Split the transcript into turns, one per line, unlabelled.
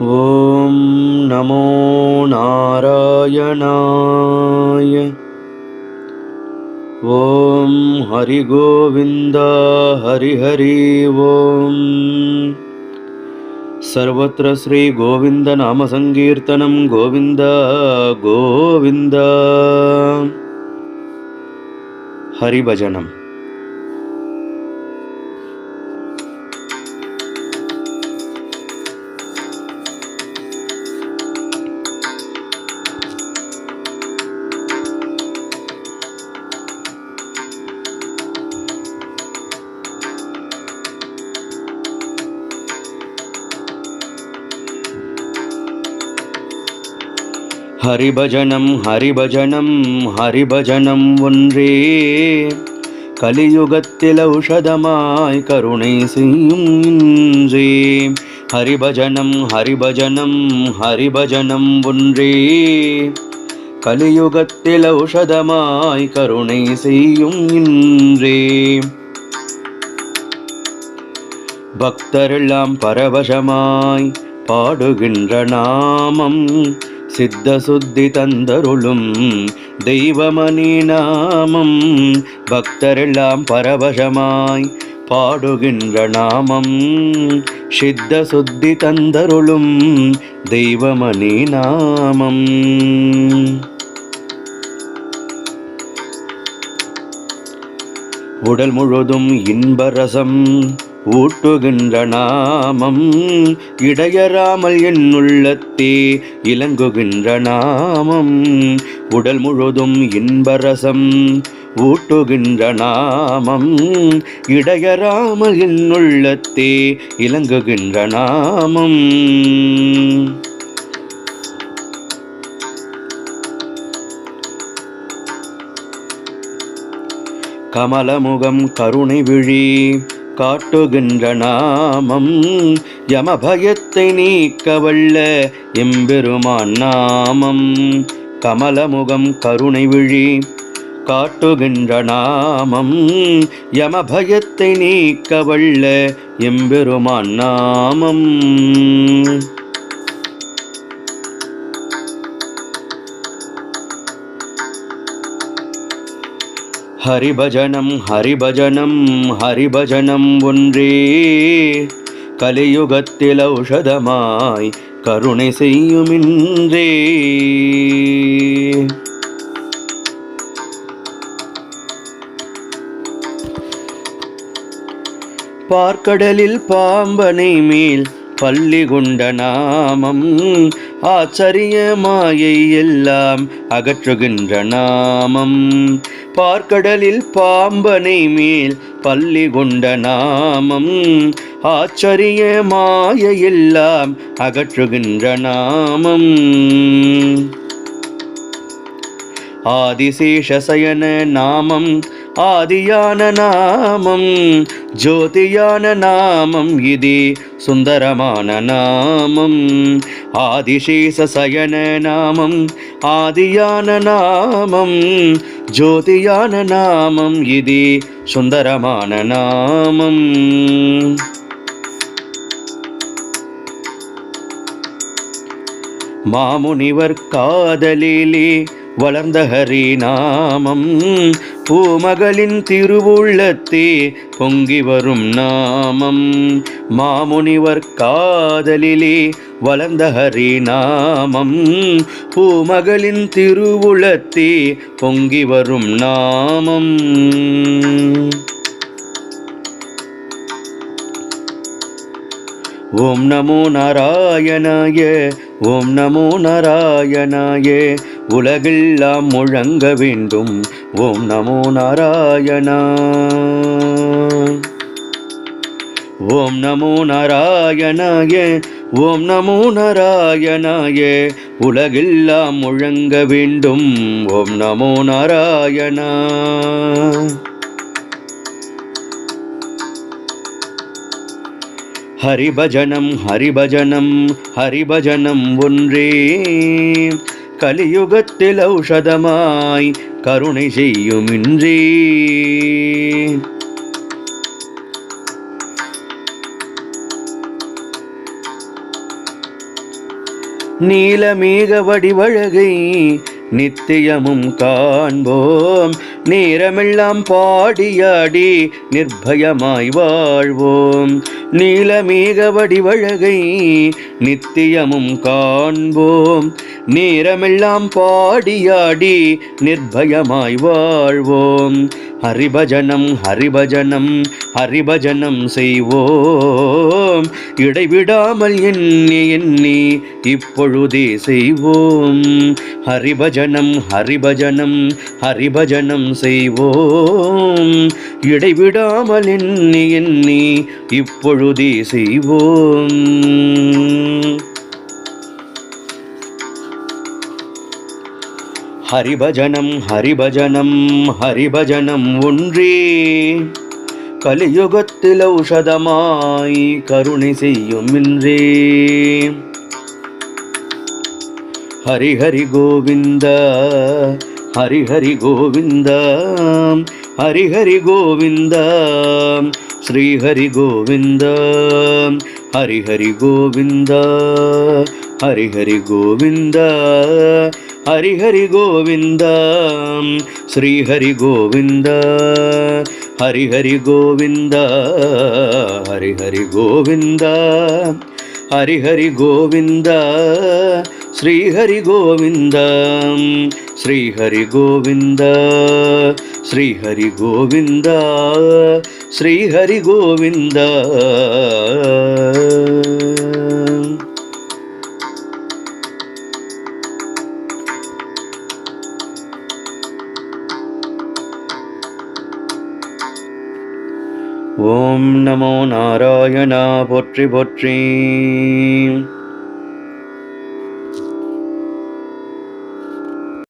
ஓம் நமோ நாராயணாய. ஓம் ஹரி கோவிந்தா ஹரி ஹரி. ஓம் சர்வத்ர ஸ்ரீ கோவிந்த நாம சங்கீர்த்தனம். கோவிந்தா கோவிந்தா. ஹரிபஜனம். ஹரிபஜனம் ஹரிபஜனம் ஹரிபஜனம் ஒன்றே கலியுகத்தில் ஔஷதமாய் கருணை செய்யும் இன்றே. ஹரிபஜனம் ஹரிபஜனம் ஹரிபஜனம் ஒன்றே கலியுகத்தில் ஔஷதமாய் கருணை செய்யும் இன்றே. பக்தரெல்லாம் பரவசமாய் பாடுகின்ற நாமம் சித்த சுத்தி தந்தருளும் தெய்வமணி நாமம். பக்தரெல்லாம் பரவசமாய் பாடுகின்ற நாமம் சித்த சுத்தி தந்தருளும் தெய்வமணி நாமம். உடல் முழுதும் இன்பரசம் ஊட்டுகின்ற நாமம் இடையறாமல் என் உள்ளத்தே இலங்குகின்ற நாமம். உடல் முழுதும் இன்பரசம் ஊட்டுகின்ற நாமம் இடையறாமல் என் உள்ளத்தே இலங்குகின்ற நாமம். கமலமுகம் கருணை விழி காட்டுகின்ற நாமம் யமபயத்தை நீக்க வல்ல எம்பெருமான் நாமம். கமலமுகம் கருணை விழி காட்டுகின்ற நாமம் யமபயத்தை நீக்க வல்ல எம்பெருமான் நாமம். ஹரிபஜனம் ஹரிபஜனம் ஹரிபஜனம் ஒன்றே கலியுகத்தில் ஔஷதமாய் கருணை செய்யுமின்றே. பார்க்கடலில் பாம்பனை மேல் பள்ளி கொண்ட நாமம் ஆச்சரிய மாயை எல்லாம் அகற்றுகின்ற நாமம். பார்க்கடலில் பாம்பனை மேல் பள்ளி கொண்ட நாமம் ஆச்சரிய மாயை எல்லாம் அகற்றுகின்ற நாமம். ஆதிசேஷசயன நாமம் ஆதியான நாமம் ஜோதியான நாமம் இதே சுந்தரமான நாமம். ஆதிசேஷசயன நாமம் ஆதியான நாமம் ஜோதியான நாமம் இதே சுந்தரமான நாமம். மாமுனிவர் காதலிலே வளர்ந்த ஹரி நாமம் பூமகளின் திருவுள்ளத்தே பொங்கி வரும் நாமம். மாமுனிவர் காதலிலே வளர்ந்த ஹரி நாமம் பூமகளின் திருவுள்ளத்தே பொங்கி வரும் நாமம். ஓம் நமோ நாராயணாய. ஓம் நமோ நாராயணாய. உலகெல்லாம் முழங்க வேண்டும். ஓம் நமோ நாராயணா. ஓம் நமோ நாராயணாய. ஓம் நமோ நாராயணாய. உலகெல்லாம் முழங்க வேண்டும். ஓம் நமோ நாராயணா. ஹரிபஜனம் ஹரிபஜனம் ஹரிபஜனம் ஒன்றே கலியுகத்தில் ஔஷதமாய் கருணை செய்யுமின்றே. நீலமேக வடிவழகை நித்தியமும் காண்போம். நேரமெல்லாம் பாடியாடி நிர்பயமாய் வாழ்வோம். நீலமேக வடிவழகை நித்தியமும் காண்போம். நேரமெல்லாம் பாடியாடி நிர்பயமாய் வாழ்வோம். ஹரிபஜனம் ஹரிபஜனம் ஹரிபஜனம் செய்வோம். இடைவிடாமல் எண்ணி எண்ணி இப்பொழுதே செய்வோம். ஹரிபஜனம் ஹரிபஜனம் ஹரிபஜனம் செய்வோம். இடைவிடாமல் எண்ணி எண்ணி இப்பொழுதே செய்வோம். ஹரிபஜனம் ஹரிபஜனம் ஹரிபஜனம் ஒன்றே கலியுகத்தில் ஔஷதமாய் கருணை செய்யும் இன்றே. ஹரி ஹரி கோவிந்த ஹரி ஹரி கோவிந்த ஹரி ஹரி கோவிந்த ஸ்ரீ ஹரி கோவிந்த ஹரி ஹரி கோவிந்த ஹரி ஹரி கோவிந்த ஹரி ஹரி கோவிந்த ஸ்ரீ ஹரி கோவிந்த ஹரி ஹரி கோவிந்த ஹரி ஹரி கோவிந்த ஹரி ஹரி கோவிந்த ஸ்ரீ ஹரி கோவிந்த ஸ்ரீ ஹரி கோவிந்த ஸ்ரீ ஹரி கோவிந்த ஸ்ரீ ஹரி கோவிந்த. ஓம் நமோ நாராயணா. போற்றி போற்றி.